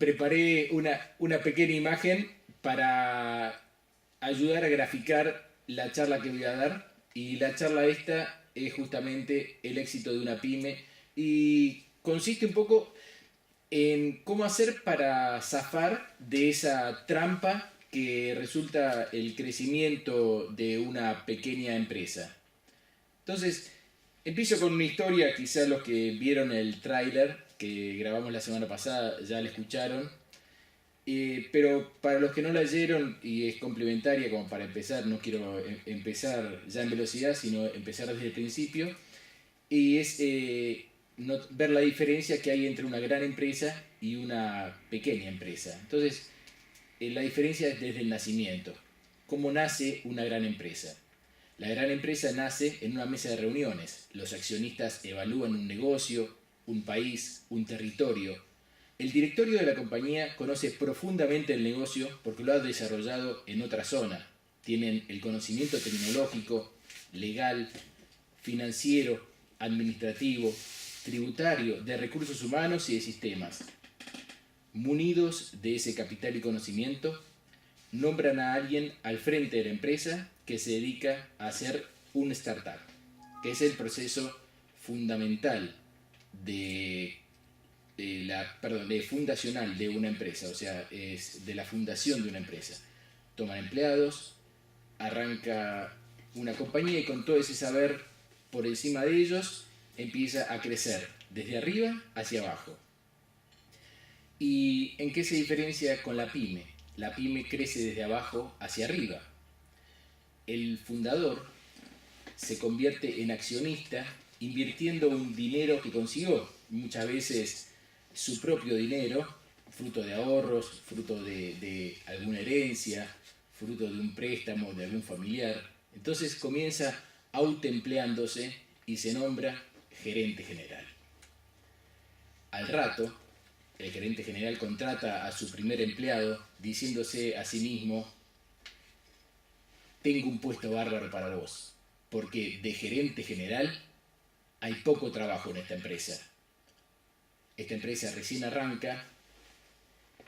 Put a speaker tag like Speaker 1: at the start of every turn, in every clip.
Speaker 1: preparé una pequeña imagen para ayudar a graficar la charla que voy a dar. Y la charla esta es justamente el éxito de una pyme y consiste un poco en cómo hacer para zafar de esa trampa que resulta el crecimiento de una pequeña empresa. Entonces, empiezo con una historia, quizás los que vieron el tráiler que grabamos la semana pasada ya la escucharon, pero para los que no la leyeron y es complementaria como para empezar, no quiero empezar ya en velocidad, sino empezar desde el principio, y es ver la diferencia que hay entre una gran empresa y una pequeña empresa. Entonces, la diferencia es desde el nacimiento. ¿Cómo nace una gran empresa? La gran empresa nace en una mesa de reuniones. Los accionistas evalúan un negocio, un país, un territorio. El directorio de la compañía conoce profundamente el negocio porque lo ha desarrollado en otra zona. Tienen el conocimiento tecnológico, legal, financiero, administrativo, tributario, de recursos humanos y de sistemas. Munidos de ese capital y conocimiento, nombran a alguien al frente de la empresa que se dedica a hacer un startup, que es el proceso fundamental de fundacional de una empresa, o sea, es de la fundación de una empresa. Toman empleados, arranca una compañía y con todo ese saber por encima de ellos empieza a crecer desde arriba hacia abajo. ¿Y en qué se diferencia con la pyme? La pyme crece desde abajo hacia arriba. El fundador se convierte en accionista invirtiendo un dinero que consiguió, muchas veces su propio dinero, fruto de ahorros, fruto de alguna herencia, fruto de un préstamo de algún familiar. Entonces comienza autoempleándose y se nombra gerente general. Al rato, el gerente general contrata a su primer empleado diciéndose a sí mismo: tengo un puesto bárbaro para vos, porque de gerente general hay poco trabajo en esta empresa. Esta empresa recién arranca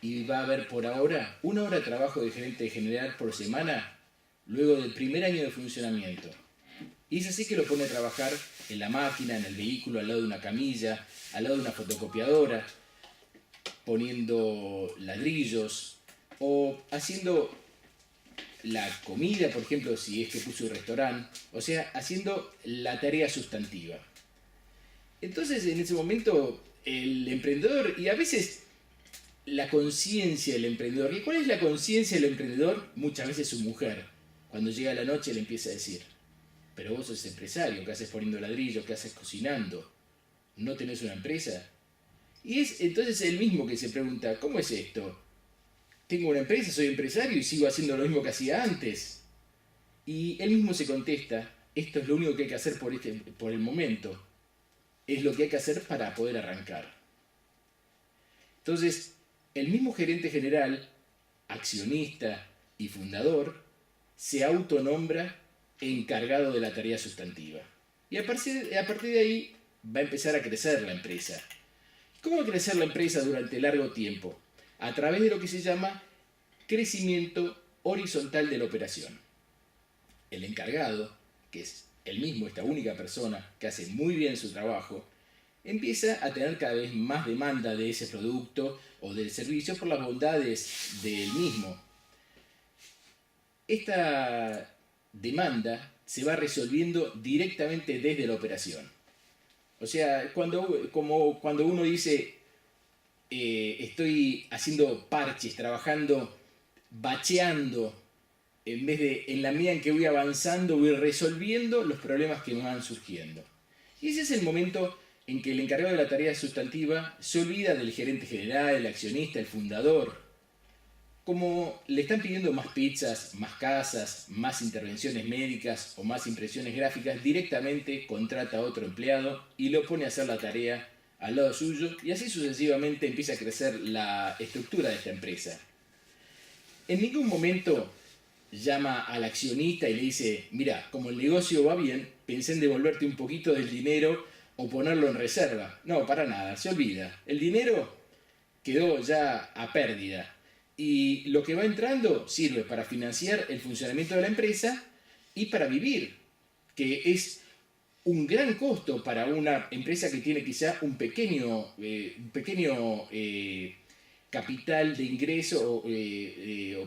Speaker 1: y va a haber por ahora 1 hora de trabajo de gerente general por semana luego del primer año de funcionamiento. Y es así que lo pone a trabajar en la máquina, en el vehículo, al lado de una camilla, al lado de una fotocopiadora, poniendo ladrillos o haciendo la comida, por ejemplo, si es que puso un restaurante, o sea, haciendo la tarea sustantiva. Entonces, en ese momento, el emprendedor, y a veces la conciencia del emprendedor, ¿y cuál es la conciencia del emprendedor? Muchas veces su mujer, cuando llega la noche le empieza a decir: pero vos sos empresario, ¿qué haces poniendo ladrillos? ¿Qué haces cocinando? ¿No tenés una empresa? Y es entonces él mismo que se pregunta: ¿cómo es esto? Tengo una empresa, soy empresario y sigo haciendo lo mismo que hacía antes. Y él mismo se contesta: esto es lo único que hay que hacer por el momento. Es lo que hay que hacer para poder arrancar. Entonces, el mismo gerente general, accionista y fundador, se autonombra encargado de la tarea sustantiva. Y a partir de ahí va a empezar a crecer la empresa. ¿Cómo va a crecer la empresa durante largo tiempo? A través de lo que se llama crecimiento horizontal de la operación. El encargado, que es él mismo, esta única persona que hace muy bien su trabajo, empieza a tener cada vez más demanda de ese producto o del servicio por las bondades del mismo. Esta demanda se va resolviendo directamente desde la operación. O sea, cuando uno dice: estoy haciendo parches, trabajando, bacheando, en vez de, en la medida en que voy avanzando, voy resolviendo los problemas que me van surgiendo. Y ese es el momento en que el encargado de la tarea sustantiva se olvida del gerente general, el accionista, el fundador. Como le están pidiendo más pizzas, más casas, más intervenciones médicas o más impresiones gráficas, directamente contrata a otro empleado y lo pone a hacer la tarea al lado suyo, y así sucesivamente empieza a crecer la estructura de esta empresa. En ningún momento llama al accionista y le dice: mira, como el negocio va bien, pensé en devolverte un poquito del dinero o ponerlo en reserva. No, para nada, se olvida. El dinero quedó ya a pérdida. Y lo que va entrando sirve para financiar el funcionamiento de la empresa y para vivir, que es un gran costo para una empresa que tiene quizá un pequeño capital de ingreso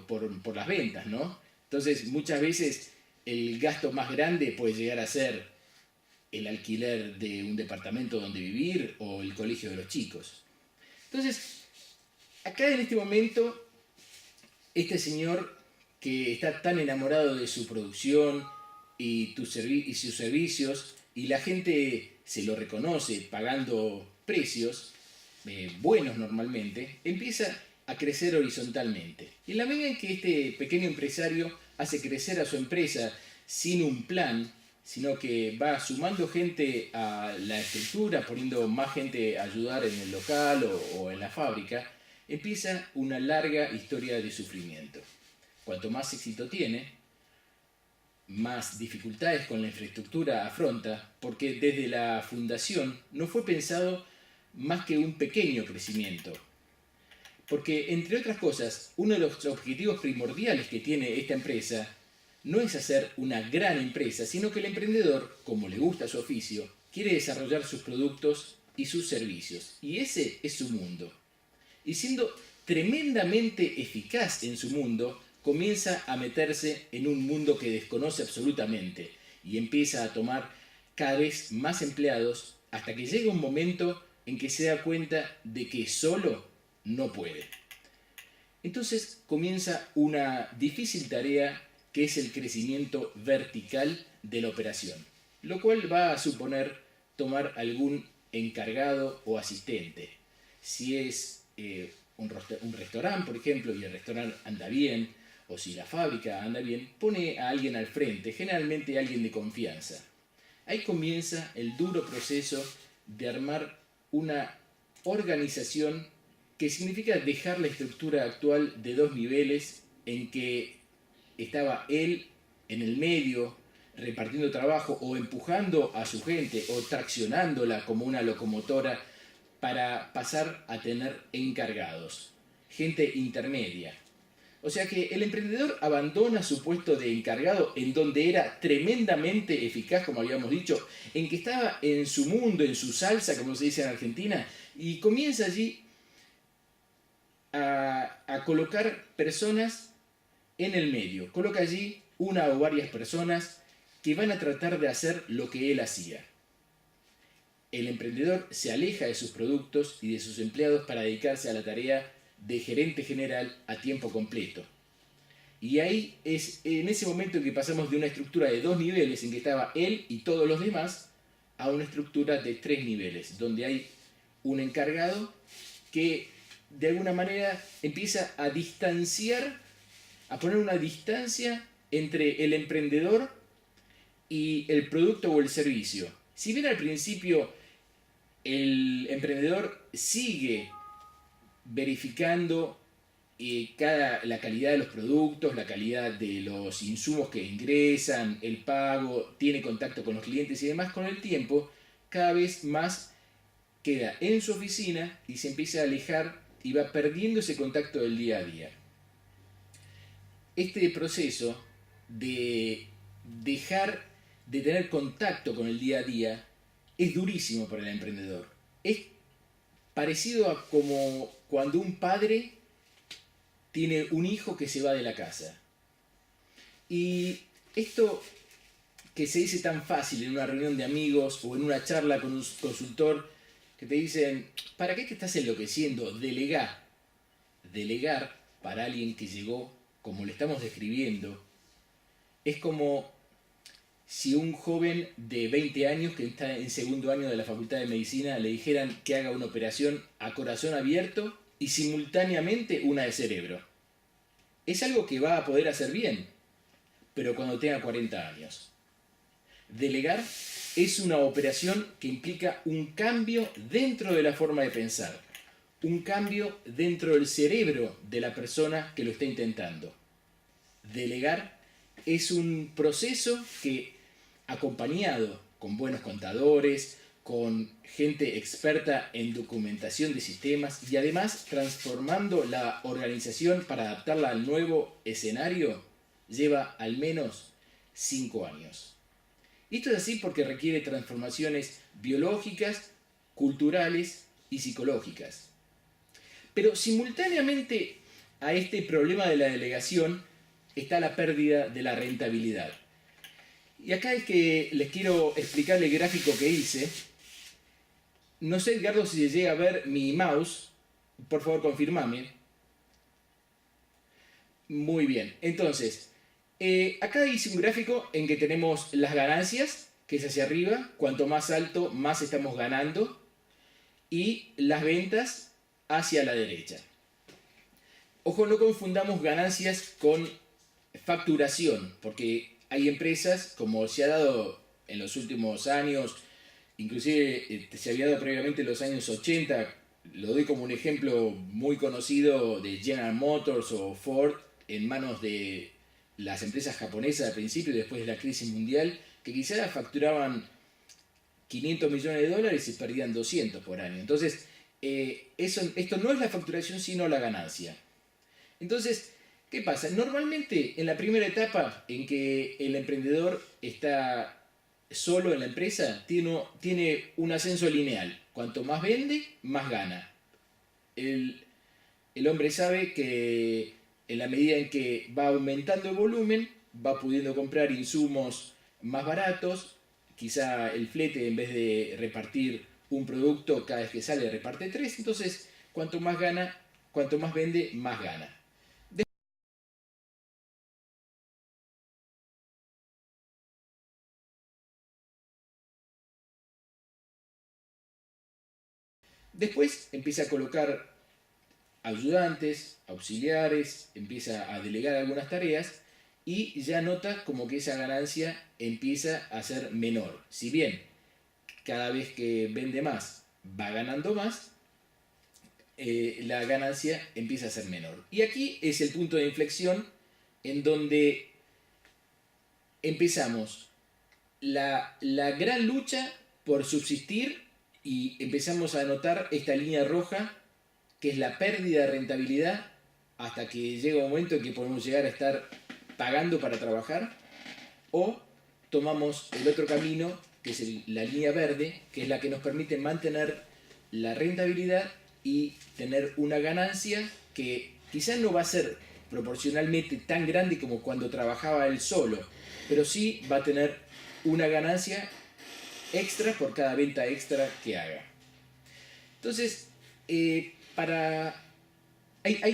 Speaker 1: por las ventas, ¿no? Entonces, muchas veces el gasto más grande puede llegar a ser el alquiler de un departamento donde vivir o el colegio de los chicos. Entonces, acá en este momento, este señor que está tan enamorado de su producción y sus servicios, y la gente se lo reconoce pagando precios buenos normalmente, empieza a crecer horizontalmente. Y en la medida en que este pequeño empresario hace crecer a su empresa sin un plan, sino que va sumando gente a la estructura, poniendo más gente a ayudar en el local o en la fábrica, empieza una larga historia de sufrimiento. Cuanto más éxito tiene, más dificultades con la infraestructura afronta, porque desde la fundación no fue pensado más que un pequeño crecimiento. Porque, entre otras cosas, uno de los objetivos primordiales que tiene esta empresa no es hacer una gran empresa, sino que el emprendedor, como le gusta su oficio, quiere desarrollar sus productos y sus servicios. Y ese es su mundo. Y siendo tremendamente eficaz en su mundo, comienza a meterse en un mundo que desconoce absolutamente y empieza a tomar cada vez más empleados hasta que llega un momento en que se da cuenta de que solo no puede. Entonces comienza una difícil tarea que es el crecimiento vertical de la operación, lo cual va a suponer tomar algún encargado o asistente. Si es un restaurante, por ejemplo, y el restaurante anda bien, o si la fábrica anda bien, pone a alguien al frente, generalmente alguien de confianza. Ahí comienza el duro proceso de armar una organización que significa dejar la estructura actual de 2 niveles en que estaba él en el medio repartiendo trabajo o empujando a su gente o traccionándola como una locomotora para pasar a tener encargados, gente intermedia. O sea que el emprendedor abandona su puesto de encargado en donde era tremendamente eficaz, como habíamos dicho, en que estaba en su mundo, en su salsa, como se dice en Argentina, y comienza allí a colocar personas en el medio. Coloca allí una o varias personas que van a tratar de hacer lo que él hacía. El emprendedor se aleja de sus productos y de sus empleados para dedicarse a la tarea de gerente general a tiempo completo. Y ahí es en ese momento en que pasamos de una estructura de 2 niveles en que estaba él y todos los demás a una estructura de 3 niveles, donde hay un encargado que de alguna manera empieza a distanciar, a poner una distancia entre el emprendedor y el producto o el servicio. Si bien al principio el emprendedor sigue verificando la calidad de los productos, la calidad de los insumos que ingresan, el pago, tiene contacto con los clientes y demás, con el tiempo cada vez más queda en su oficina y se empieza a alejar y va perdiendo ese contacto del día a día. Este proceso de dejar de tener contacto con el día a día es durísimo para el emprendedor. Es parecido a como cuando un padre tiene un hijo que se va de la casa. Y esto que se dice tan fácil en una reunión de amigos o en una charla con un consultor, que te dicen, ¿para qué te estás enloqueciendo? Delegá. Delegar para alguien que llegó, como le estamos describiendo, es como si un joven de 20 años que está en segundo año de la Facultad de Medicina le dijeran que haga una operación a corazón abierto y simultáneamente una de cerebro. Es algo que va a poder hacer bien, pero cuando tenga 40 años. Delegar es una operación que implica un cambio dentro de la forma de pensar, un cambio dentro del cerebro de la persona que lo está intentando. Delegar es un proceso que, acompañado con buenos contadores, con gente experta en documentación de sistemas y además transformando la organización para adaptarla al nuevo escenario, lleva al menos 5 años. Esto es así porque requiere transformaciones biológicas, culturales y psicológicas. Pero simultáneamente a este problema de la delegación está la pérdida de la rentabilidad. Y acá es que les quiero explicar el gráfico que hice. No sé, Edgardo, si se llega a ver mi mouse. Por favor, confirmame. Muy bien. Entonces, acá hice un gráfico en que tenemos las ganancias, que es hacia arriba. Cuanto más alto, más estamos ganando. Y las ventas hacia la derecha. Ojo, no confundamos ganancias con facturación, porque hay empresas, como se ha dado en los últimos años, inclusive se había dado previamente en los años 80, lo doy como un ejemplo muy conocido de General Motors o Ford en manos de las empresas japonesas al principio y después de la crisis mundial, que quizás facturaban 500 millones de dólares y perdían 200 por año. Entonces, esto no es la facturación, sino la ganancia. Entonces, ¿qué pasa? Normalmente en la primera etapa en que el emprendedor está solo en la empresa, tiene un ascenso lineal. Cuanto más vende, más gana. El hombre sabe que en la medida en que va aumentando el volumen, va pudiendo comprar insumos más baratos. Quizá el flete, en vez de repartir un producto cada vez que sale, reparte 3. Entonces, cuanto más gana, cuanto más vende, más gana. Después empieza a colocar ayudantes, auxiliares, empieza a delegar algunas tareas y ya nota como que esa ganancia empieza a ser menor. Si bien cada vez que vende más va ganando más, la ganancia empieza a ser menor. Y aquí es el punto de inflexión en donde empezamos la gran lucha por subsistir y empezamos a notar esta línea roja que es la pérdida de rentabilidad hasta que llega un momento en que podemos llegar a estar pagando para trabajar, o tomamos el otro camino, que es la línea verde, que es la que nos permite mantener la rentabilidad y tener una ganancia que quizás no va a ser proporcionalmente tan grande como cuando trabajaba él solo, pero sí va a tener una ganancia extra por cada venta extra que haga. Entonces, hay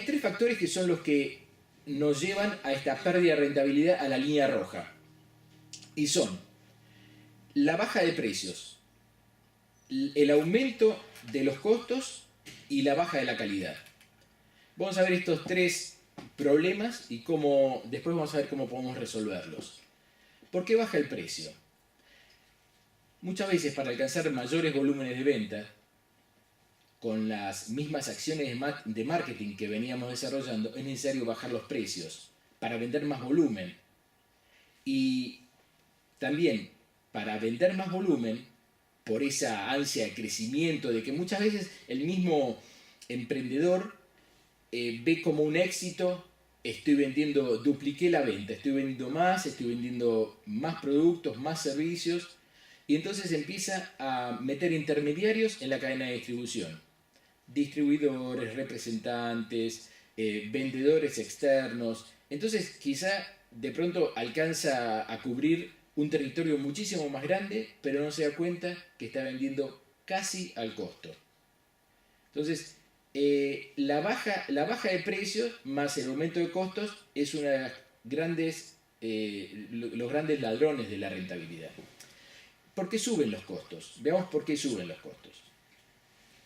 Speaker 1: 3 factores que son los que nos llevan a esta pérdida de rentabilidad a la línea roja. Y son la baja de precios, el aumento de los costos y la baja de la calidad. Vamos a ver estos 3 problemas y después vamos a ver cómo podemos resolverlos. ¿Por qué baja el precio? Muchas veces para alcanzar mayores volúmenes de venta, con las mismas acciones de marketing que veníamos desarrollando, es necesario bajar los precios para vender más volumen. Y también para vender más volumen, por esa ansia de crecimiento, de que muchas veces el mismo emprendedor ve como un éxito: dupliqué la venta, estoy vendiendo más productos, más servicios, y entonces empieza a meter intermediarios en la cadena de distribución. Distribuidores, representantes, vendedores externos. Entonces quizá de pronto alcanza a cubrir un territorio muchísimo más grande, pero no se da cuenta que está vendiendo casi al costo. Entonces, la baja de precios más el aumento de costos es una de las los grandes ladrones de la rentabilidad. ¿Por qué suben los costos? Veamos por qué suben los costos.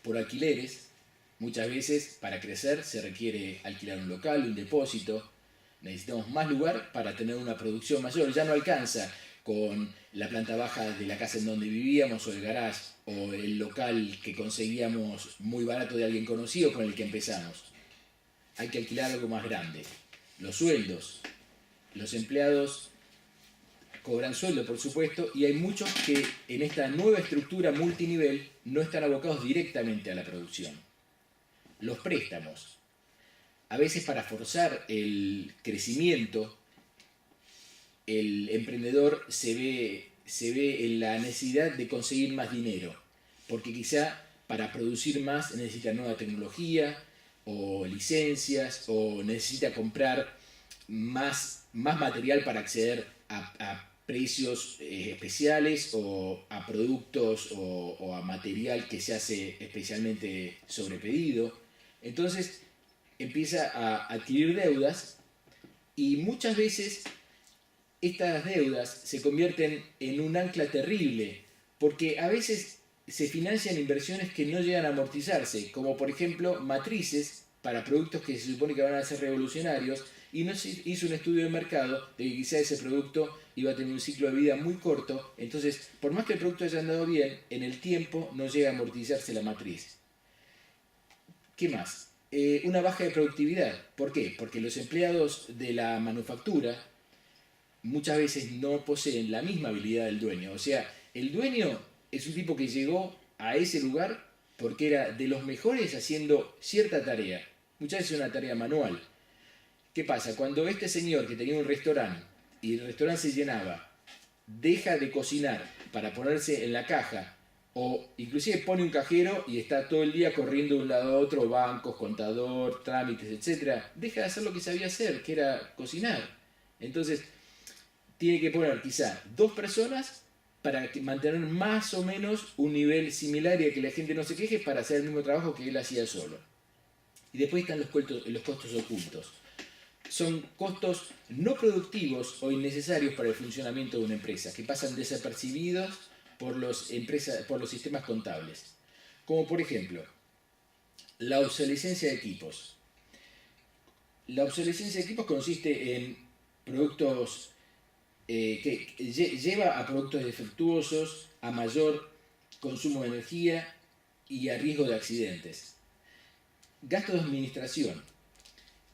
Speaker 1: Por alquileres. Muchas veces para crecer se requiere alquilar un local, un depósito. Necesitamos más lugar para tener una producción mayor. Ya no alcanza con la planta baja de la casa en donde vivíamos, o el garage, o el local que conseguíamos muy barato de alguien conocido con el que empezamos. Hay que alquilar algo más grande. Los sueldos. Los empleados cobran sueldo, por supuesto, y hay muchos que en esta nueva estructura multinivel no están abocados directamente a la producción. Los préstamos, a veces para forzar el crecimiento, el emprendedor se ve en la necesidad de conseguir más dinero, porque quizá para producir más necesita nueva tecnología o licencias o necesita comprar más material para acceder a precios especiales o a productos o a material que se hace especialmente sobre pedido. Entonces empieza a adquirir deudas y muchas veces estas deudas se convierten en un ancla terrible porque a veces se financian inversiones que no llegan a amortizarse, como por ejemplo matrices para productos que se supone que van a ser revolucionarios y no se hizo un estudio de mercado de que quizá ese producto iba a tener un ciclo de vida muy corto, entonces por más que el producto haya andado bien, en el tiempo no llega a amortizarse la matriz. ¿Qué más? Una baja de productividad. ¿Por qué? Porque los empleados de la manufactura muchas veces no poseen la misma habilidad del dueño. O sea, el dueño es un tipo que llegó a ese lugar porque era de los mejores haciendo cierta tarea. Muchas veces una tarea manual. ¿Qué pasa? Cuando este señor que tenía un restaurante y el restaurante se llenaba, deja de cocinar para ponerse en la caja o inclusive pone un cajero y está todo el día corriendo de un lado a otro, bancos, contador, trámites, etc., deja de hacer lo que sabía hacer, que era cocinar. Entonces, tiene que poner quizá 2 personas para mantener más o menos un nivel similar y que la gente no se queje para hacer el mismo trabajo que él hacía solo. Y después están los costos ocultos. Son costos no productivos o innecesarios para el funcionamiento de una empresa, que pasan desapercibidos por los sistemas contables. Como por ejemplo, la obsolescencia de equipos. La obsolescencia de equipos consiste en productos que lleva a productos defectuosos, a mayor consumo de energía y a riesgo de accidentes. Gastos de administración.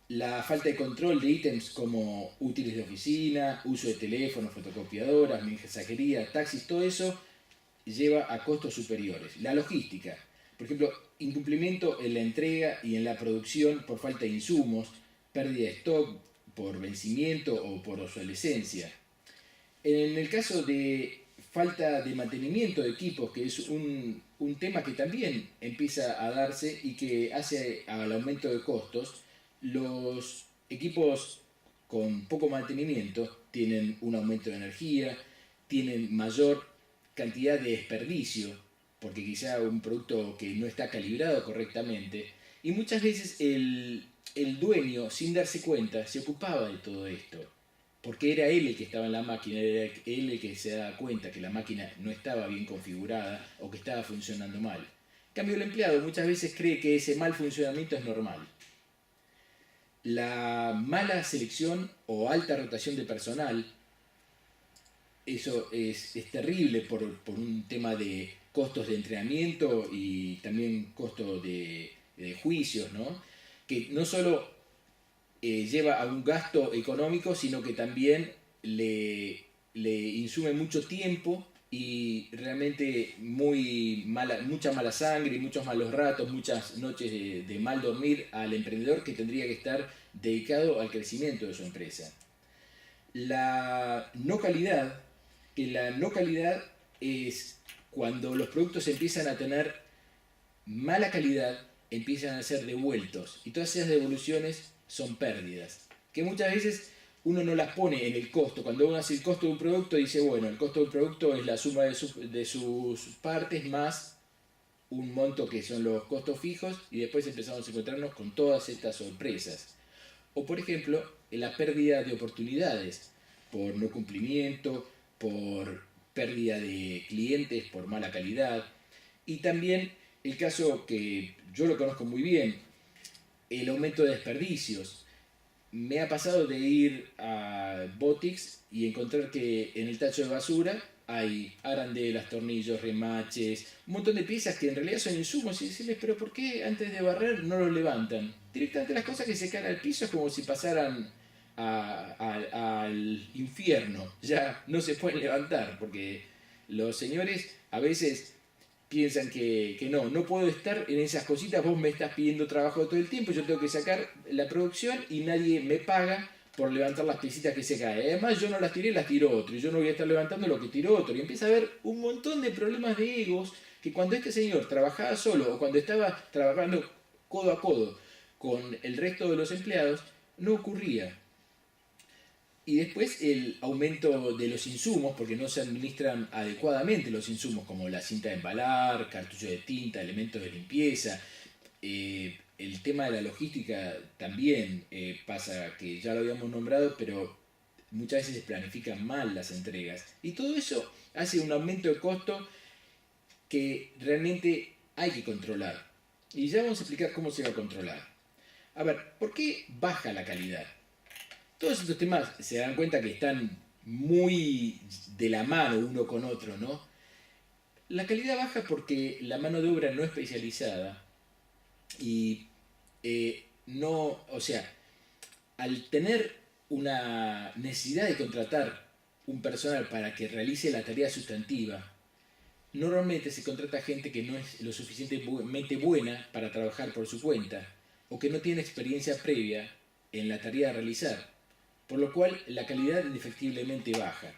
Speaker 1: La falta de control de ítems como útiles de oficina, uso de teléfonos, fotocopiadoras, mensajería, taxis, todo eso lleva a costos superiores. La logística, por ejemplo, incumplimiento en la entrega y en la producción por falta de insumos, pérdida de stock por vencimiento o por obsolescencia. En el caso de falta de mantenimiento de equipos, que es un tema que también empieza a darse y que hace al aumento de costos, los equipos con poco mantenimiento tienen un aumento de energía, tienen mayor cantidad de desperdicio, porque quizá un producto que no está calibrado correctamente, y muchas veces el dueño, sin darse cuenta, se ocupaba de todo esto, porque era él el que estaba en la máquina, era él el que se daba cuenta que la máquina no estaba bien configurada o que estaba funcionando mal. En cambio, el empleado muchas veces cree que ese mal funcionamiento es normal. La mala selección o alta rotación de personal, eso es terrible por un tema de costos de entrenamiento y también costos de juicios, ¿no? Que no solo lleva a un gasto económico, sino que también le insume mucho tiempo y realmente mucha mala sangre y muchos malos ratos, muchas noches de mal dormir al emprendedor que tendría que estar dedicado al crecimiento de su empresa. La no calidad, que la no calidad es cuando los productos empiezan a tener mala calidad, empiezan a ser devueltos y todas esas devoluciones son pérdidas, que muchas veces uno no las pone en el costo. Cuando uno hace el costo de un producto, dice, bueno, el costo del producto es la suma de sus partes más un monto que son los costos fijos y después empezamos a encontrarnos con todas estas sorpresas. O por ejemplo, la pérdida de oportunidades por no cumplimiento, por pérdida de clientes, por mala calidad. Y también el caso que yo lo conozco muy bien, el aumento de desperdicios. Me ha pasado de ir a Botix y encontrar que en el tacho de basura hay arandelas, tornillos, remaches, un montón de piezas que en realidad son insumos y decirles, pero ¿por qué antes de barrer no los levantan? Directamente las cosas que se caen al piso es como si pasaran al infierno, ya no se pueden levantar, porque los señores a veces piensan que no puedo estar en esas cositas, vos me estás pidiendo trabajo todo el tiempo, yo tengo que sacar la producción y nadie me paga por levantar las piecitas que se caen. Además yo no las tiré, las tiró otro, y yo no voy a estar levantando lo que tiró otro. Y empieza a haber un montón de problemas de egos que cuando este señor trabajaba solo o cuando estaba trabajando codo a codo con el resto de los empleados, no ocurría. Y después el aumento de los insumos, porque no se administran adecuadamente los insumos, como la cinta de embalar, cartuchos de tinta, elementos de limpieza. El tema de la logística también pasa, que ya lo habíamos nombrado, pero muchas veces se planifican mal las entregas. Y todo eso hace un aumento de costo que realmente hay que controlar. Y ya vamos a explicar cómo se va a controlar. A ver, ¿por qué baja la calidad? Todos estos temas se dan cuenta que están muy de la mano uno con otro, ¿no? La calidad baja porque la mano de obra no especializada y no, o sea, al tener una necesidad de contratar un personal para que realice la tarea sustantiva, normalmente se contrata gente que no es lo suficientemente buena para trabajar por su cuenta o que no tiene experiencia previa en la tarea a realizar, por lo cual la calidad indefectiblemente baja.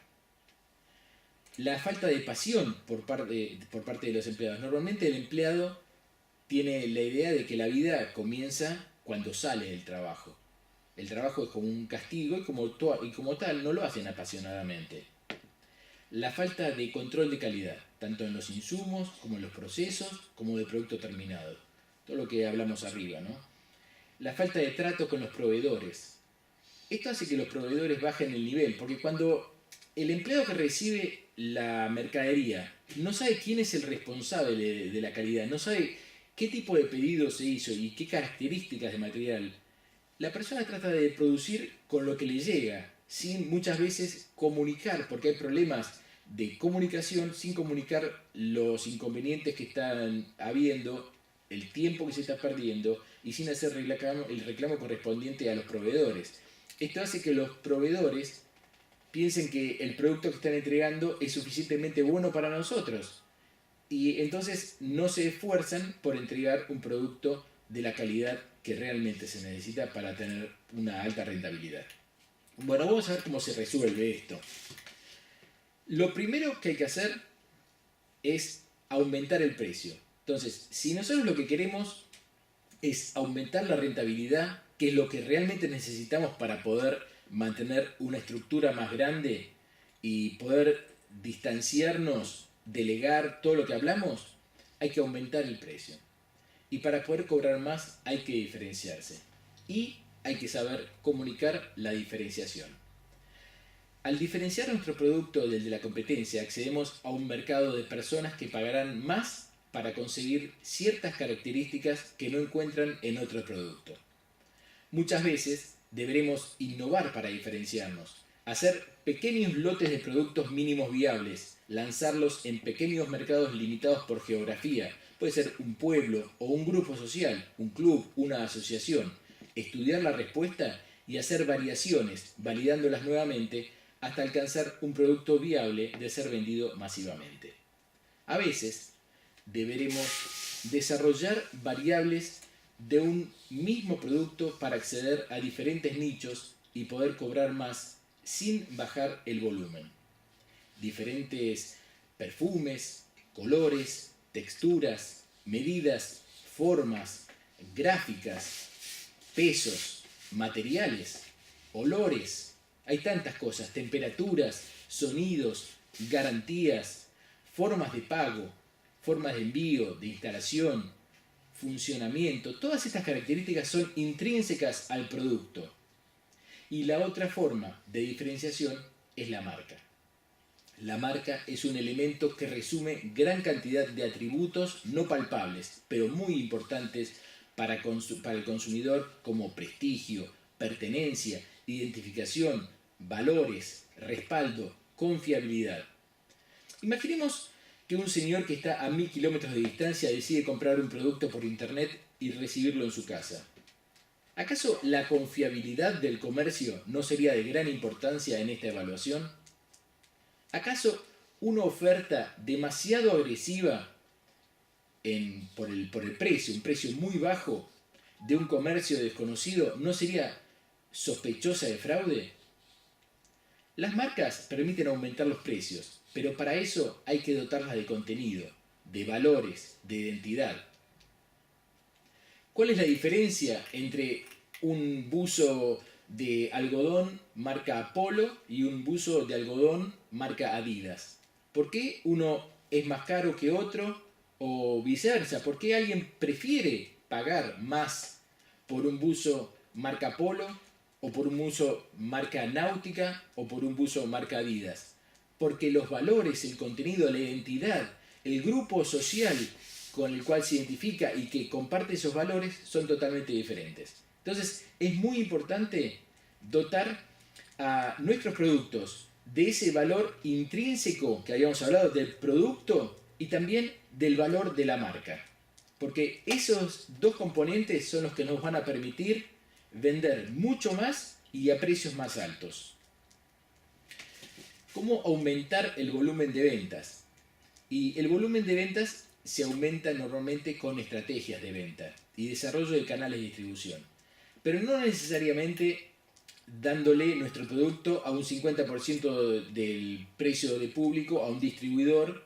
Speaker 1: La falta de pasión por parte de los empleados. Normalmente el empleado tiene la idea de que la vida comienza cuando sale del trabajo. El trabajo es como un castigo y como tal no lo hacen apasionadamente. La falta de control de calidad, tanto en los insumos como en los procesos, como del producto terminado. Todo lo que hablamos arriba, ¿no? La falta de trato con los proveedores. Esto hace que los proveedores bajen el nivel, porque cuando el empleado que recibe la mercadería no sabe quién es el responsable de la calidad, no sabe qué tipo de pedido se hizo y qué características de material, la persona trata de producir con lo que le llega, sin muchas veces comunicar, porque hay problemas de comunicación sin comunicar los inconvenientes que están habiendo, el tiempo que se está perdiendo y sin hacer el reclamo correspondiente a los proveedores. Esto hace que los proveedores piensen que el producto que están entregando es suficientemente bueno para nosotros y entonces no se esfuerzan por entregar un producto de la calidad que realmente se necesita para tener una alta rentabilidad. Bueno, vamos a ver cómo se resuelve esto. Lo primero que hay que hacer es aumentar el precio. Entonces, si nosotros lo que queremos es aumentar la rentabilidad, que es lo que realmente necesitamos para poder mantener una estructura más grande y poder distanciarnos, delegar todo lo que hablamos, hay que aumentar el precio. Y para poder cobrar más hay que diferenciarse. Y hay que saber comunicar la diferenciación. Al diferenciar nuestro producto del de la competencia, accedemos a un mercado de personas que pagarán más para conseguir ciertas características que no encuentran en otro producto. Muchas veces deberemos innovar para diferenciarnos, hacer pequeños lotes de productos mínimos viables, lanzarlos en pequeños mercados limitados por geografía, puede ser un pueblo o un grupo social, un club, una asociación, estudiar la respuesta y hacer variaciones, validándolas nuevamente hasta alcanzar un producto viable de ser vendido masivamente. A veces deberemos desarrollar variables de un mismo producto para acceder a diferentes nichos y poder cobrar más sin bajar el volumen. Diferentes perfumes, colores, texturas, medidas, formas, gráficas, pesos, materiales, olores. Hay tantas cosas, temperaturas, sonidos, garantías, formas de pago, formas de envío, de instalación, funcionamiento. Todas estas características son intrínsecas al producto. Y la otra forma de diferenciación es la marca. La marca es un elemento que resume gran cantidad de atributos no palpables, pero muy importantes para el consumidor, como prestigio, pertenencia, identificación, valores, respaldo, confiabilidad. Imaginemos que un señor que está a 1000 kilómetros de distancia decide comprar un producto por internet y recibirlo en su casa. ¿Acaso la confiabilidad del comercio no sería de gran importancia en esta evaluación? ¿Acaso una oferta demasiado agresiva por el precio, un precio muy bajo de un comercio desconocido, no sería sospechosa de fraude? Las marcas permiten aumentar los precios, pero para eso hay que dotarlas de contenido, de valores, de identidad. ¿Cuál es la diferencia entre un buzo de algodón marca Apollo y un buzo de algodón marca Adidas? ¿Por qué uno es más caro que otro o viceversa? ¿Por qué alguien prefiere pagar más por un buzo marca Apollo o por un buzo marca Náutica o por un buzo marca Adidas? Porque los valores, el contenido, la identidad, el grupo social con el cual se identifica y que comparte esos valores son totalmente diferentes. Entonces es muy importante dotar a nuestros productos de ese valor intrínseco que habíamos hablado del producto y también del valor de la marca. Porque esos dos componentes son los que nos van a permitir vender mucho más y a precios más altos. ¿Cómo aumentar el volumen de ventas? Y el volumen de ventas se aumenta normalmente con estrategias de venta y desarrollo de canales de distribución. Pero no necesariamente dándole nuestro producto a un 50% del precio de público a un distribuidor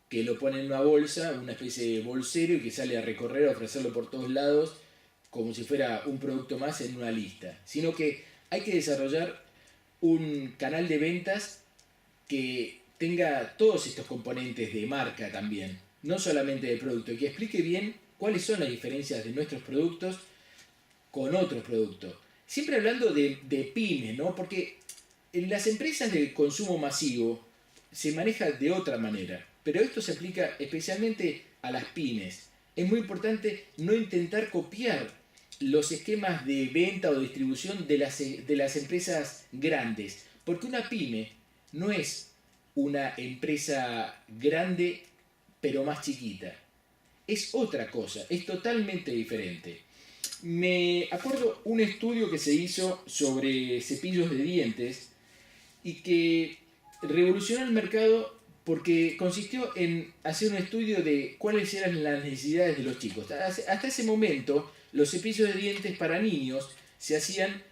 Speaker 1: que lo pone en una bolsa, una especie de bolsero y que sale a recorrer, a ofrecerlo por todos lados como si fuera un producto más en una lista. Sino que hay que desarrollar un canal de ventas que tenga todos estos componentes de marca también, no solamente de producto, y que explique bien cuáles son las diferencias de nuestros productos con otros productos. Siempre hablando de pymes, ¿no? Porque en las empresas de consumo masivo se maneja de otra manera, pero esto se aplica especialmente a las pymes. Es muy importante no intentar copiar los esquemas de venta o distribución de las empresas grandes, porque una pyme no es una empresa grande pero más chiquita. Es otra cosa, es totalmente diferente. Me acuerdo un estudio que se hizo sobre cepillos de dientes y que revolucionó el mercado porque consistió en hacer un estudio de cuáles eran las necesidades de los chicos. Hasta ese momento, los cepillos de dientes para niños se hacían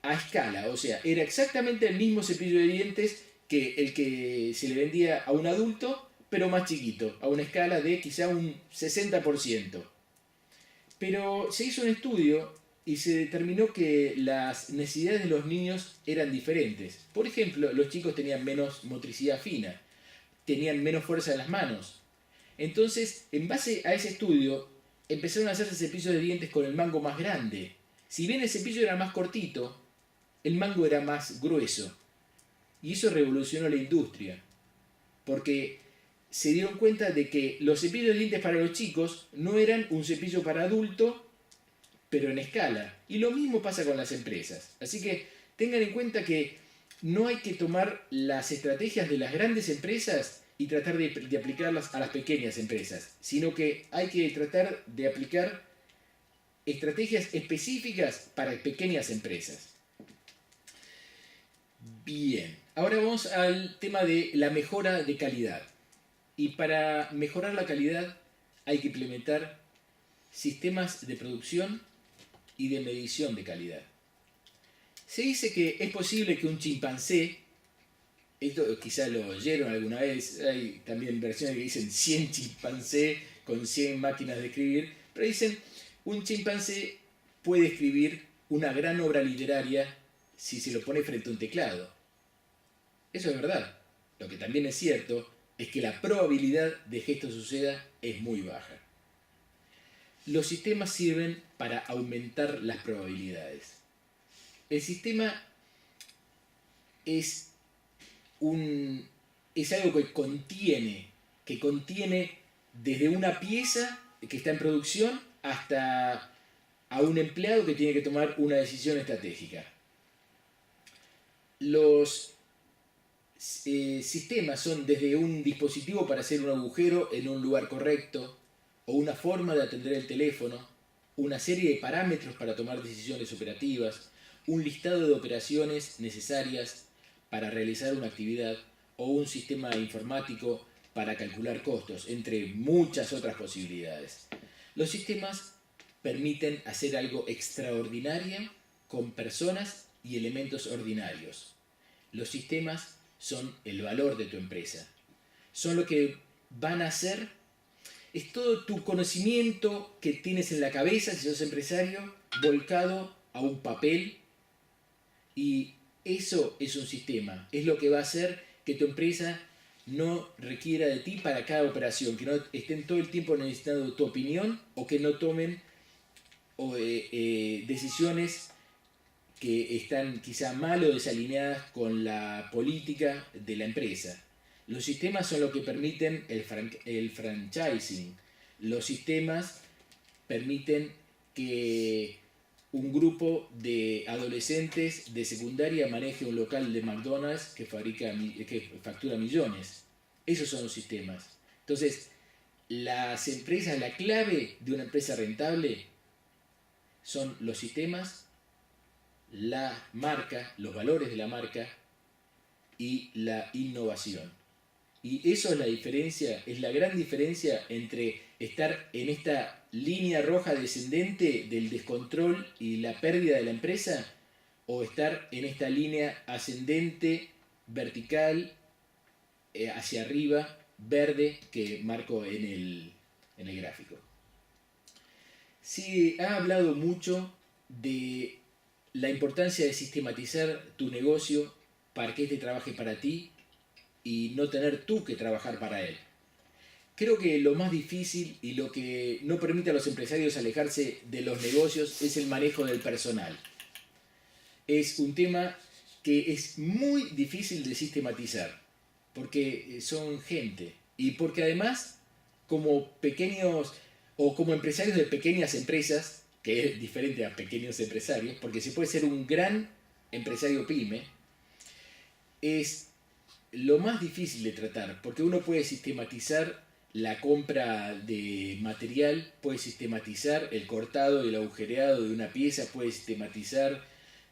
Speaker 1: a escala, o sea, era exactamente el mismo cepillo de dientes que el que se le vendía a un adulto, pero más chiquito, a una escala de quizá un 60%. Pero se hizo un estudio y se determinó que las necesidades de los niños eran diferentes. Por ejemplo, los chicos tenían menos motricidad fina, tenían menos fuerza en las manos. Entonces, en base a ese estudio, empezaron a hacerse cepillos de dientes con el mango más grande. Si bien el cepillo era más cortito, el mango era más grueso. Y eso revolucionó la industria. Porque se dieron cuenta de que los cepillos de dientes para los chicos no eran un cepillo para adulto, pero en escala. Y lo mismo pasa con las empresas. Así que tengan en cuenta que no hay que tomar las estrategias de las grandes empresas y tratar de aplicarlas a las pequeñas empresas, sino que hay que tratar de aplicar estrategias específicas para pequeñas empresas. Bien, ahora vamos al tema de la mejora de calidad. Y para mejorar la calidad hay que implementar sistemas de producción y de medición de calidad. Se dice que es posible que un chimpancé, esto quizá lo oyeron alguna vez, hay también versiones que dicen 100 chimpancés con 100 máquinas de escribir, pero dicen un chimpancé puede escribir una gran obra literaria si se lo pone frente a un teclado. Eso es verdad. Lo que también es cierto es que la probabilidad de que esto suceda es muy baja. Los sistemas sirven para aumentar las probabilidades. El sistema es algo que contiene desde una pieza que está en producción hasta a un empleado que tiene que tomar una decisión estratégica. Los sistemas son desde un dispositivo para hacer un agujero en un lugar correcto, o una forma de atender el teléfono, una serie de parámetros para tomar decisiones operativas, un listado de operaciones necesarias para realizar una actividad o un sistema informático para calcular costos, entre muchas otras posibilidades. Los sistemas permiten hacer algo extraordinario con personas y elementos ordinarios. Los sistemas son el valor de tu empresa. Son lo que van a hacer. Es todo tu conocimiento que tienes en la cabeza, si sos empresario, volcado a un papel. Y eso es un sistema. Es lo que va a hacer que tu empresa no requiera de ti para cada operación, que no estén todo el tiempo necesitando tu opinión o que no tomen decisiones que están quizá mal o desalineadas con la política de la empresa. Los sistemas son lo que permiten el franchising. Los sistemas permiten que un grupo de adolescentes de secundaria maneje un local de McDonald's que factura millones. Esos son los sistemas. Entonces, las empresas, la clave de una empresa rentable son los sistemas, la marca, los valores de la marca y la innovación. Y eso es la diferencia, es la gran diferencia entre estar en esta línea roja descendente del descontrol y la pérdida de la empresa o estar en esta línea ascendente, vertical, hacia arriba, verde, que marco en el gráfico. Se ha hablado mucho de la importancia de sistematizar tu negocio para que éste trabaje para ti y no tener tú que trabajar para él. Creo que lo más difícil y lo que no permite a los empresarios alejarse de los negocios es el manejo del personal. Es un tema que es muy difícil de sistematizar, porque son gente y porque además como pequeños o como empresarios de pequeñas empresas, que es diferente a pequeños empresarios, porque se puede ser un gran empresario pyme, es lo más difícil de tratar, porque uno puede sistematizar la compra de material, puede sistematizar el cortado y el agujereado de una pieza, puede sistematizar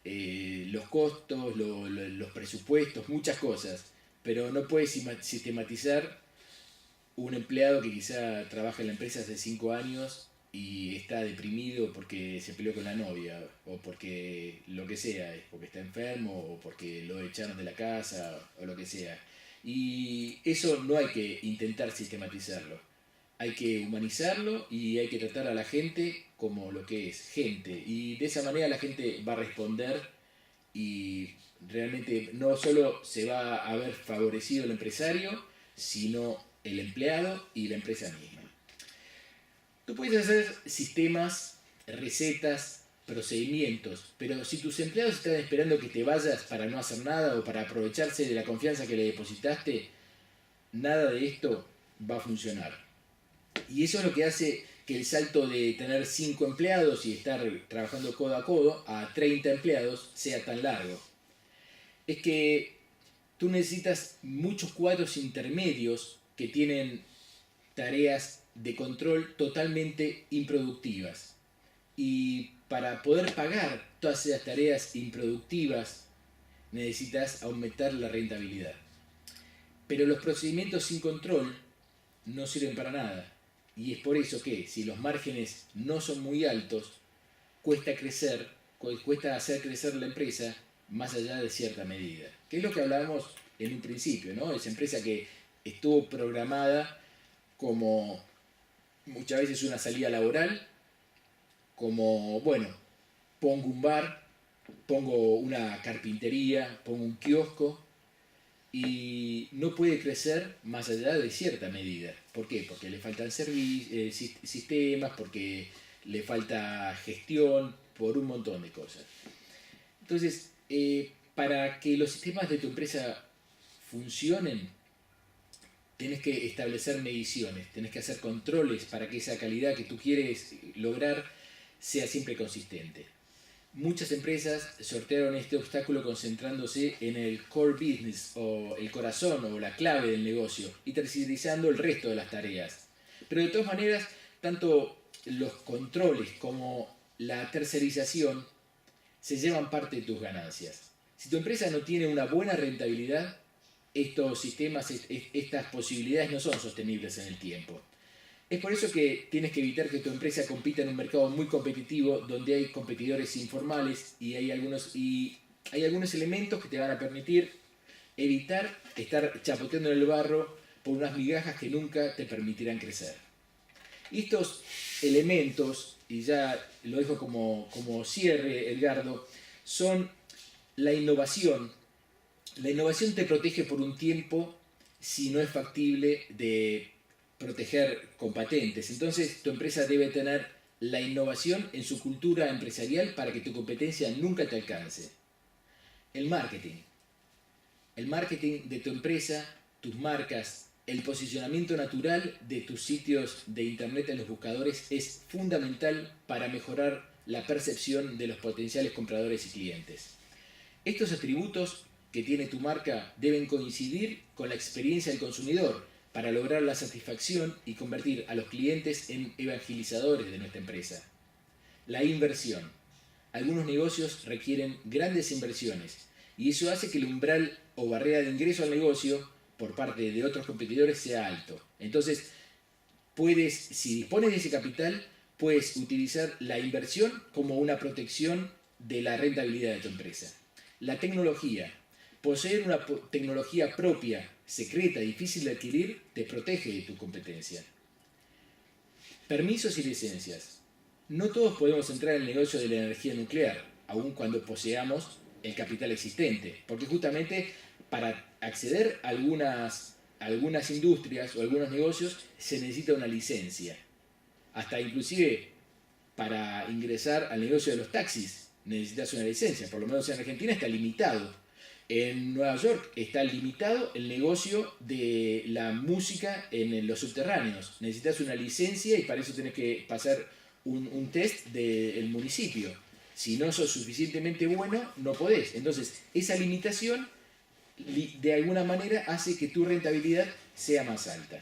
Speaker 1: los costos, los presupuestos, muchas cosas, pero no puede sistematizar un empleado que quizá trabaja en la empresa hace 5 años y está deprimido porque se peleó con la novia, o porque lo que sea, porque está enfermo, o porque lo echaron de la casa, o lo que sea. Y eso no hay que intentar sistematizarlo. Hay que humanizarlo y hay que tratar a la gente como lo que es, gente. Y de esa manera la gente va a responder y realmente no solo se va a ver favorecido el empresario, sino el empleado y la empresa misma. Tú puedes hacer sistemas, recetas, procedimientos, pero si tus empleados están esperando que te vayas para no hacer nada o para aprovecharse de la confianza que le depositaste, nada de esto va a funcionar. Y eso es lo que hace que el salto de tener 5 empleados y estar trabajando codo a codo a 30 empleados sea tan largo. Es que tú necesitas muchos cuadros intermedios que tienen tareas de control totalmente improductivas. Y para poder pagar todas esas tareas improductivas necesitas aumentar la rentabilidad. Pero los procedimientos sin control no sirven para nada. Y es por eso que si los márgenes no son muy altos, cuesta hacer crecer la empresa más allá de cierta medida. Que es lo que hablábamos en un principio, ¿no? Esa empresa que estuvo programada como muchas veces una salida laboral, como, bueno, pongo un bar, pongo una carpintería, pongo un kiosco y no puede crecer más allá de cierta medida. ¿Por qué? Porque le faltan sistemas, porque le falta gestión, por un montón de cosas. Entonces, para que los sistemas de tu empresa funcionen, tenés que establecer mediciones, tenés que hacer controles para que esa calidad que tú quieres lograr sea siempre consistente. Muchas empresas sortearon este obstáculo concentrándose en el core business o el corazón o la clave del negocio y terciarizando el resto de las tareas. Pero de todas maneras, tanto los controles como la tercerización se llevan parte de tus ganancias. Si tu empresa no tiene una buena rentabilidad, estos sistemas, estas posibilidades no son sostenibles en el tiempo. Es por eso que tienes que evitar que tu empresa compita en un mercado muy competitivo donde hay competidores informales y hay algunos elementos que te van a permitir evitar estar chapoteando en el barro por unas migajas que nunca te permitirán crecer. Y estos elementos, y ya lo dejo como cierre, Edgardo, son la innovación. La innovación te protege por un tiempo si no es factible de proteger con patentes. Entonces tu empresa debe tener la innovación en su cultura empresarial para que tu competencia nunca te alcance. El marketing. El marketing de tu empresa, tus marcas, el posicionamiento natural de tus sitios de internet en los buscadores es fundamental para mejorar la percepción de los potenciales compradores y clientes. Estos atributos que tiene tu marca deben coincidir con la experiencia del consumidor para lograr la satisfacción y convertir a los clientes en evangelizadores de nuestra empresa. La inversión. Algunos negocios requieren grandes inversiones y eso hace que el umbral o barrera de ingreso al negocio por parte de otros competidores sea alto. Entonces, si dispones de ese capital, puedes utilizar la inversión como una protección de la rentabilidad de tu empresa. La tecnología. Poseer una tecnología propia, secreta, difícil de adquirir, te protege de tu competencia. Permisos y licencias. No todos podemos entrar en el negocio de la energía nuclear, aun cuando poseamos el capital existente, porque justamente para acceder a algunas industrias o algunos negocios se necesita una licencia. Hasta inclusive para ingresar al negocio de los taxis necesitas una licencia, por lo menos en Argentina está limitado. En Nueva York está limitado el negocio de la música en los subterráneos. Necesitas una licencia y para eso tenés que pasar un test del municipio. Si no sos suficientemente bueno, no podés. Entonces, esa limitación de alguna manera hace que tu rentabilidad sea más alta.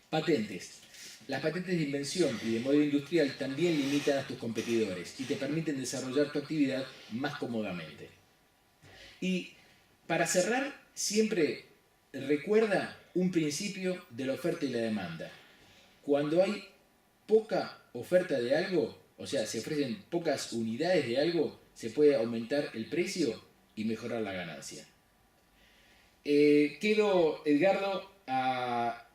Speaker 1: Patentes. Las patentes de invención y de modelo industrial también limitan a tus competidores y te permiten desarrollar tu actividad más cómodamente. Y para cerrar, siempre recuerda un principio de la oferta y la demanda. Cuando hay poca oferta de algo, o sea, se ofrecen pocas unidades de algo, se puede aumentar el precio y mejorar la ganancia. Quedo, Edgardo, a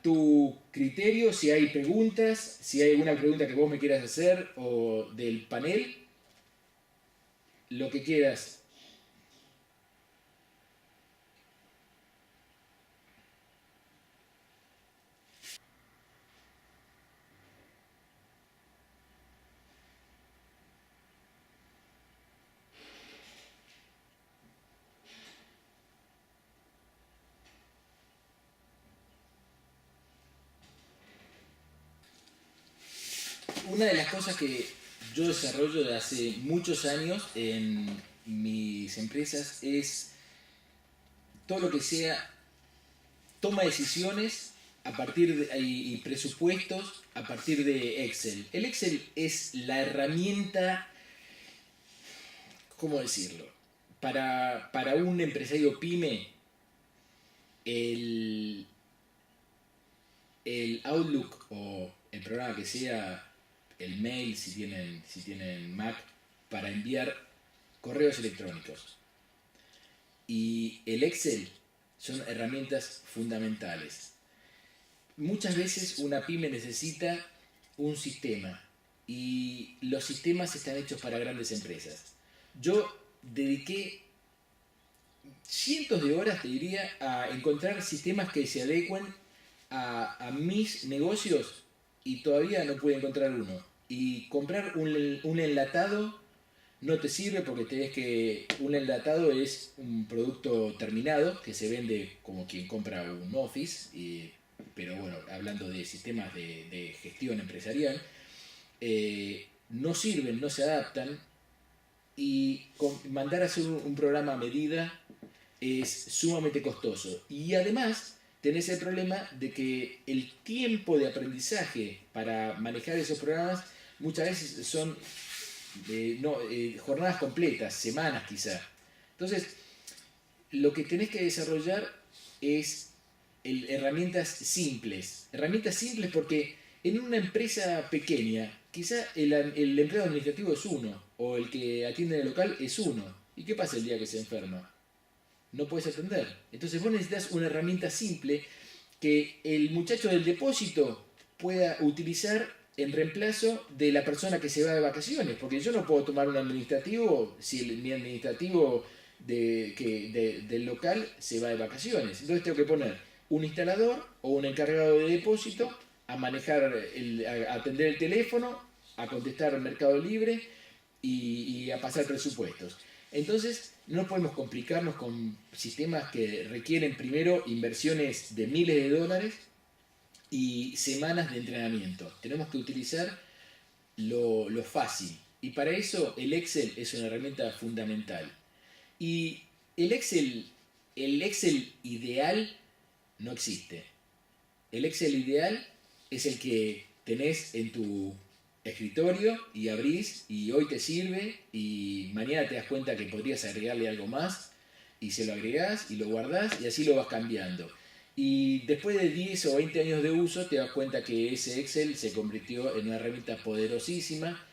Speaker 1: tu criterio, si hay preguntas, si hay alguna pregunta que vos me quieras hacer o del panel, lo que quieras. Una de las cosas que yo desarrollo desde hace muchos años en mis empresas es todo lo que sea toma de decisiones a partir y presupuestos a partir de Excel. El Excel es la herramienta, ¿cómo decirlo? Para un empresario pyme, el Outlook o el programa que sea, el mail si tienen Mac, para enviar correos electrónicos. Y el Excel son herramientas fundamentales. Muchas veces una pyme necesita un sistema y los sistemas están hechos para grandes empresas. Yo dediqué cientos de horas, te diría, a encontrar sistemas que se adecuen a mis negocios y todavía no pude encontrar uno. Y comprar un enlatado no te sirve porque tenés que un enlatado es un producto terminado que se vende como quien compra un Office, pero bueno, hablando de sistemas de gestión empresarial, no sirven, no se adaptan y mandar a hacer un programa a medida es sumamente costoso y además tenés el problema de que el tiempo de aprendizaje para manejar esos programas muchas veces son jornadas completas, semanas quizá. Entonces, lo que tenés que desarrollar es herramientas simples porque en una empresa pequeña, quizá el empleado administrativo es uno, o el que atiende en el local es uno. ¿Y qué pasa el día que se enferma? No puedes atender. Entonces vos necesitas una herramienta simple que el muchacho del depósito pueda utilizar en reemplazo de la persona que se va de vacaciones, porque yo no puedo tomar un administrativo si mi administrativo del local se va de vacaciones. Entonces tengo que poner un instalador o un encargado de depósito a manejar, a atender el teléfono, a contestar Mercado Libre y a pasar presupuestos. Entonces, no podemos complicarnos con sistemas que requieren primero inversiones de miles de dólares y semanas de entrenamiento. Tenemos que utilizar lo fácil. Y para eso el Excel es una herramienta fundamental. Y el Excel ideal no existe. El Excel ideal es el que tenés en tu escritorio y abrís y hoy te sirve y mañana te das cuenta que podrías agregarle algo más y se lo agregás y lo guardás y así lo vas cambiando. Y después de 10 o 20 años de uso te das cuenta que ese Excel se convirtió en una herramienta poderosísima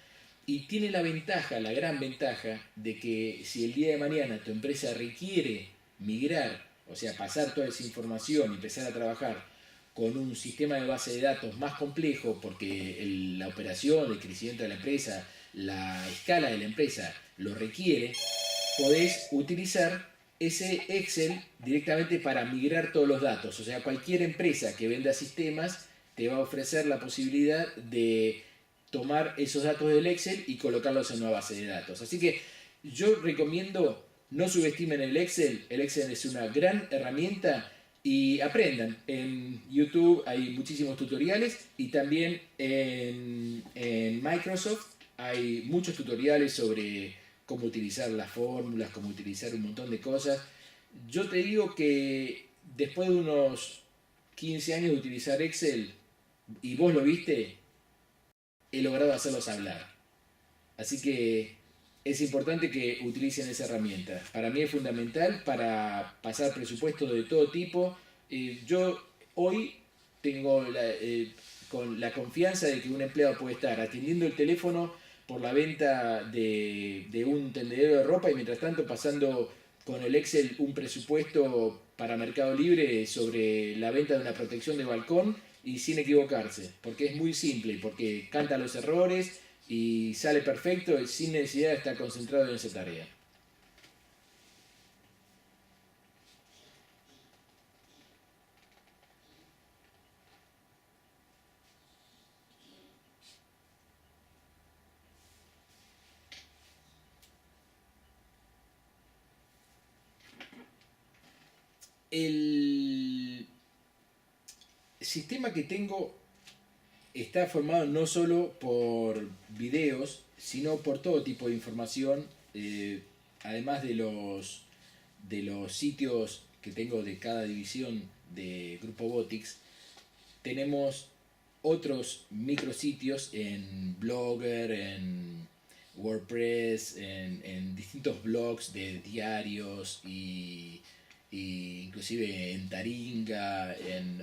Speaker 1: y tiene la ventaja, la gran ventaja, de que si el día de mañana tu empresa requiere migrar, o sea, pasar toda esa información y empezar a trabajar con un sistema de base de datos más complejo, porque la operación, el crecimiento de la empresa, la escala de la empresa lo requiere, podés utilizar ese Excel directamente para migrar todos los datos. O sea, cualquier empresa que venda sistemas te va a ofrecer la posibilidad de tomar esos datos del Excel y colocarlos en una base de datos. Así que yo recomiendo no subestimen el Excel. El Excel es una gran herramienta y aprendan. En YouTube hay muchísimos tutoriales y también en Microsoft hay muchos tutoriales sobre cómo utilizar las fórmulas, cómo utilizar un montón de cosas. Yo te digo que después de unos 15 años de utilizar Excel, y vos lo viste, he logrado hacerlos hablar. Así que es importante que utilicen esa herramienta. Para mí es fundamental para pasar presupuestos de todo tipo. Yo hoy tengo con la confianza de que un empleado puede estar atendiendo el teléfono por la venta de un tendedero de ropa y mientras tanto pasando con el Excel un presupuesto para Mercado Libre sobre la venta de una protección de balcón y sin equivocarse, porque es muy simple, porque canta los errores y sale perfecto y sin necesidad de estar concentrado en esa tarea. El sistema que tengo está formado no solo por videos, sino por todo tipo de información, además de los sitios que tengo de cada división de Grupo Botix, tenemos otros micrositios en Blogger, en WordPress, en distintos blogs de diarios y inclusive en Taringa.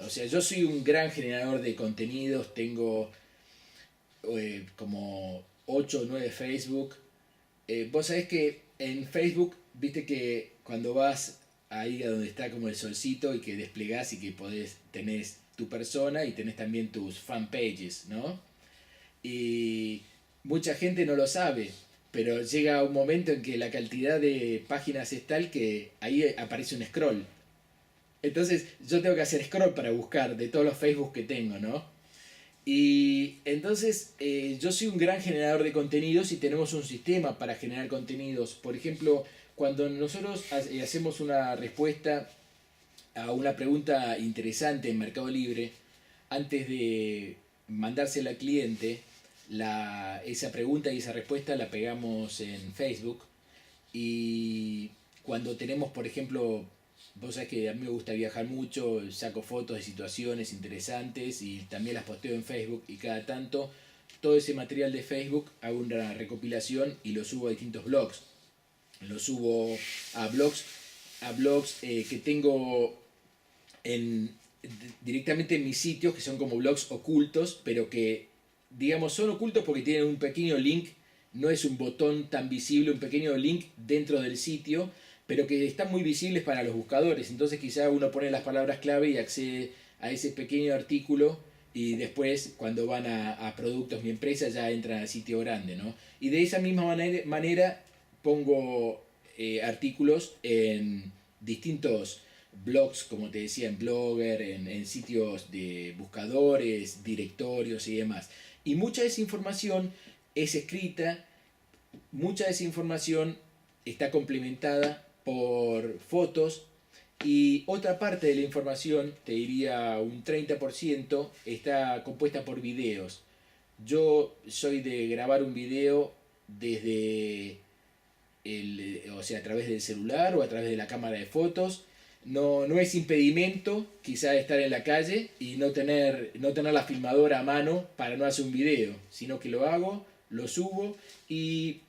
Speaker 1: O sea, yo soy un gran generador de contenidos, tengo como 8 o 9 Facebook. Vos sabés que en Facebook, viste que cuando vas ahí a donde está como el solcito y que desplegás y que tenés tu persona y tenés también tus fanpages, ¿no? Y mucha gente no lo sabe, pero llega un momento en que la cantidad de páginas es tal que ahí aparece un scroll. Entonces yo tengo que hacer scroll para buscar de todos los Facebook que tengo, ¿no? Y entonces yo soy un gran generador de contenidos y tenemos un sistema para generar contenidos. Por ejemplo, cuando nosotros hacemos una respuesta a una pregunta interesante en Mercado Libre, antes de mandársela al cliente, esa pregunta y esa respuesta la pegamos en Facebook y cuando tenemos, por ejemplo, Vos sabés que a mí me gusta viajar mucho, saco fotos de situaciones interesantes y también las posteo en Facebook y cada tanto todo ese material de Facebook hago una recopilación y lo subo a distintos blogs. Lo subo a blogs que tengo en, directamente en mis sitios, que son como blogs ocultos, pero que digamos son ocultos porque tienen un pequeño link, no es un botón tan visible, un pequeño link dentro del sitio, pero que están muy visibles para los buscadores. Entonces quizá uno pone las palabras clave y accede a ese pequeño artículo y después cuando van a productos mi empresa ya entran al sitio grande, ¿no? Y de esa misma manera pongo artículos en distintos blogs, como te decía, en Blogger, en sitios de buscadores, directorios y demás. Y mucha de esa información es escrita, mucha de esa información está complementada por fotos y otra parte de la información, te diría un 30%, está compuesta por videos. Yo soy de grabar un video desde o sea, a través del celular o a través de la cámara de fotos. No es impedimento quizá estar en la calle y no tener la filmadora a mano para no hacer un video, sino que lo hago, lo subo y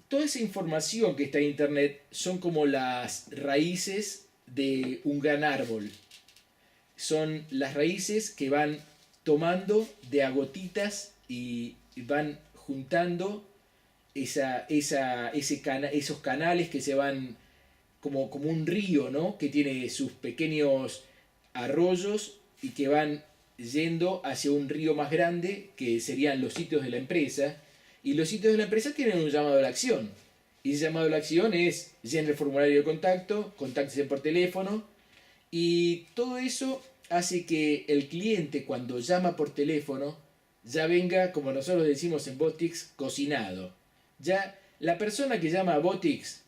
Speaker 1: toda esa información que está en internet son como las raíces de un gran árbol. Son las raíces que van tomando de a gotitas y van juntando esos canales que se van como un río, ¿no? Que tiene sus pequeños arroyos y que van yendo hacia un río más grande, que serían los sitios de la empresa. Y los sitios de la empresa tienen un llamado a la acción. Y ese llamado a la acción es llenar el formulario de contacto, contáctese por teléfono. Y todo eso hace que el cliente, cuando llama por teléfono, ya venga, como nosotros decimos en Botix, cocinado. Ya la persona que llama a Botix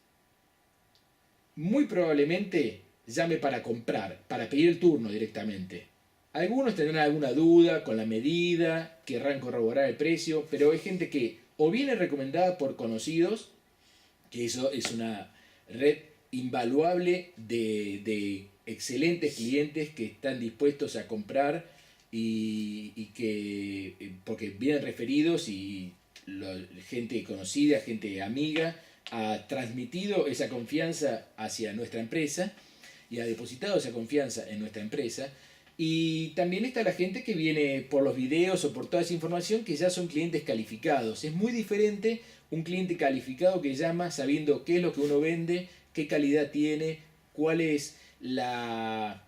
Speaker 1: muy probablemente llame para comprar, para pedir el turno directamente. Algunos tendrán alguna duda con la medida, querrán corroborar el precio, pero hay gente que o viene recomendada por conocidos, que eso es una red invaluable de excelentes clientes que están dispuestos a comprar y que porque vienen referidos y gente conocida, gente amiga, ha transmitido esa confianza hacia nuestra empresa y ha depositado esa confianza en nuestra empresa. Y también está la gente que viene por los videos o por toda esa información que ya son clientes calificados. Es muy diferente un cliente calificado que llama sabiendo qué es lo que uno vende, qué calidad tiene, cuál es la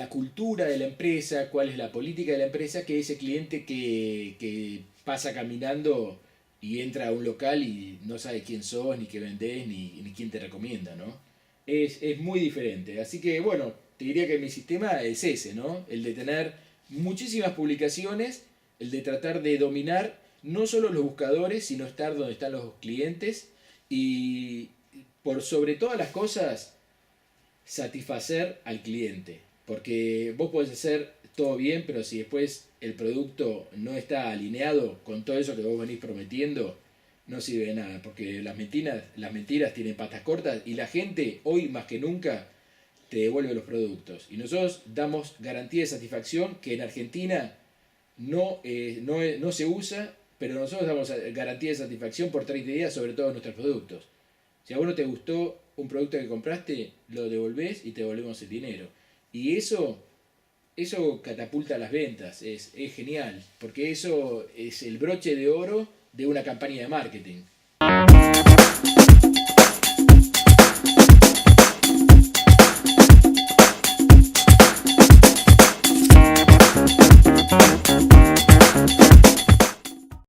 Speaker 1: cultura de la empresa, cuál es la política de la empresa, que ese cliente que pasa caminando y entra a un local y no sabe quién sos, ni qué vendés, ni quién te recomienda, ¿no? Es muy diferente. Así que, bueno, te diría que mi sistema es ese, ¿no? El de tener muchísimas publicaciones, el de tratar de dominar no solo los buscadores, sino estar donde están los clientes y, por sobre todas las cosas, satisfacer al cliente. Porque vos podés hacer todo bien, pero si después el producto no está alineado con todo eso que vos venís prometiendo, no sirve de nada. Porque las mentiras tienen patas cortas y la gente hoy más que nunca te devuelve los productos. Y nosotros damos garantía de satisfacción que en Argentina no se usa, pero nosotros damos garantía de satisfacción por 30 días sobre todos nuestros productos. Si a vos no te gustó un producto que compraste, lo devolvés y te devolvemos el dinero. Y eso catapulta las ventas, es genial, porque eso es el broche de oro de una campaña de marketing.